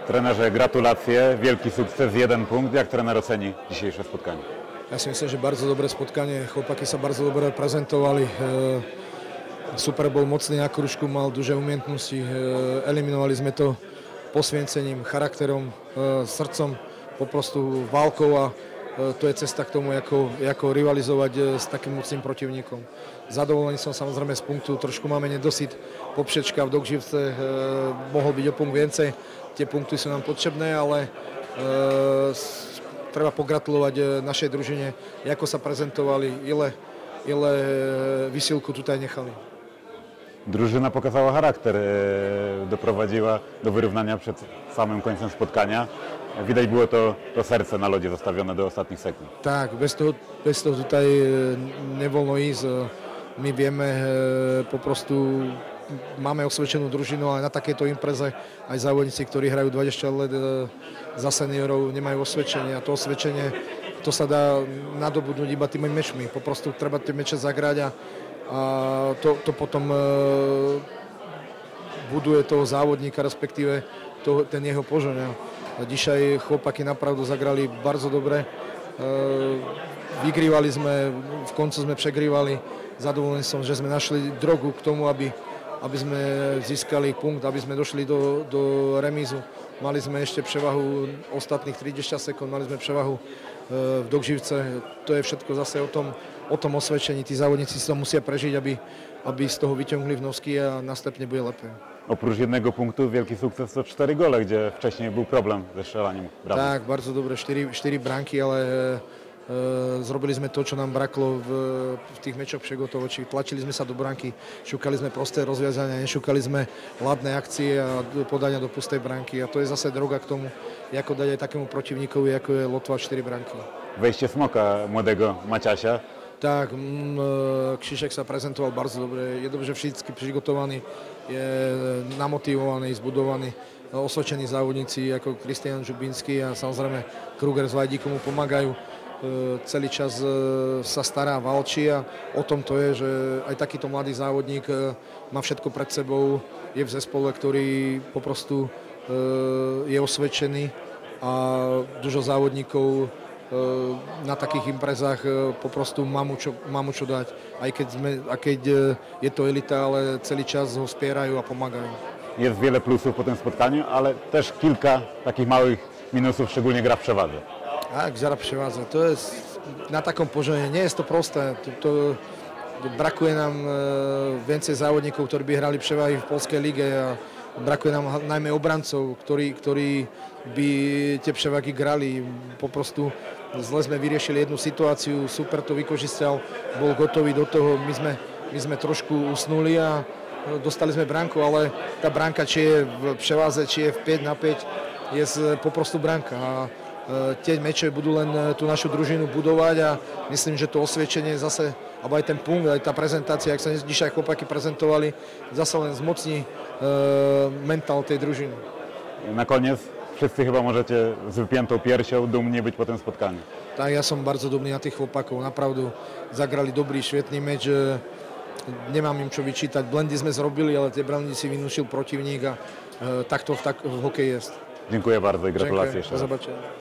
Trenerze, gratulacje, wielki sukces, 1 punkt. Jak trener oceni dzisiejsze spotkanie? Ja si myslím, že bardzo dobré spotkanie. Chłopaki sa bardzo dobre prezentovali. Super bol mocný na kružku, mal duže umiejętnosti. Eliminovali sme to posviencením, charakterom, srdcom, poprostu válkou a to je cesta k tomu, ako rivalizovať s takým mocným protivníkom. Zadovolený som samozrejme z punktu, trošku máme nedosyt popšečka v Dokživce, mohol byť o punkt viacej. Tie punkty sú nám potrebné, ale treba pogratulovať našej družine, ako sa prezentovali, ile wysiłku tutaj nechali. Drużyna pokazała charakter, doprowadziła do wyrównania przed samym końcem spotkania. Widać było to serce na lodzie zostawione do ostatnich sekund. Tak, bez toho tutaj nevoľno ísť. My vieme, po prostu máme osvedčenú družinu, ale na takéto impreze aj závodníci, ktorí hrajú 20 let za seniorov, nemajú osvedčenie. A to osvedčenie, to sa dá nadobudnúť iba tými mečmi. Po prostu treba tie meče zagrať a to potom buduje toho závodníka, respektíve ten jeho požoň. Dzisiaj chłopaki naprawdę zagrali bardzo dobre. Vygrívali sme, v koncu sme pregrívali. Zadovolený som, že sme našli drogu k tomu, aby sme získali punkt, aby sme došli do remízu. Mali sme ešte prevahu ostatných 30 sekúnd, mali sme prevahu v Dokživce. To je všetko zase o tom osvedčení. Tí závodníci si to musia prežiť, aby z toho vyťahli vnosky a następnie bude lepiej. Oprócz 1 punktu wielki sukces to 4 gole, gdzie wcześniej był problem ze strzelaniem bramek. Tak, bardzo dobre, 4 bránky, ale zrobili sme to, čo nám braklo v tých mečoch pregotovočích. Tlačili sme sa do bránky, šukali sme prosté rozviazania, nešukali sme ladné akcie a podania do pustej bránky. A to je zase droga k tomu, ako dať aj takému protivníkovi, ako je Lotva 4 bránky. Wejście Smoka, młodego Maciasia. Tak, Krzysiek sa prezentoval bardzo dobre, je dobrze všetky přigotovaný, je namotivovaný, zbudovaný, osvedčení závodníci ako Kristian Žubinský a samozrejme Kruger s Vajdíkom mu pomagajú. Celý čas sa stará, valčí a o tom to je, že aj takýto mladý závodník má všetko pred sebou, je v zespole, ktorý poprostu je osvedčený a dużo závodníkov na takých imprezách poprostu mám čo dať. Aj keď je to elita, ale celý čas ho spierajú a pomagajú. Jest wiele plusów po tym spotkaniu, ale też kilka takich małych minusów, szczególnie gra w przewadze. Tak, gra v prevádze. To je na takom požení, nie je to prosté. Brakuje nám viacej závodníkov, ktorí by hrali prevahy v Poľskej lige a brakuje nám najmä obrancov, ktorí by tie prevahy grali. Poprostu zle sme vyriešili jednu situáciu, super to vykožistil, bol gotový do toho, my sme trošku usnuli a dostali sme bránku, ale tá bránka, či je v preváze, či je v 5 na 5, je poprostu bránka. Tie meče budú len tú našu družinu budovať a myslím, že to osviečenie zase, alebo aj ten punkt, aj tá prezentácia, jak sa dnes aj chlopaki prezentovali, zase len zmocní mentál tej družiny. Na koniec wszyscy chyba możecie z wypiętą piersią dumni być po tym spotkaniu. Tak, ja som bardzo dumný na tých chlopakov, napravdu zagrali dobrý, švetný meč, nemám im čo vyčítať, blendy sme zrobili, ale tie blendy si vynúšil protivník a takto v hokeji jest. Dziękuję bardzo i gratulacje Dziękuję, jeszcze do raz. zobaczenia.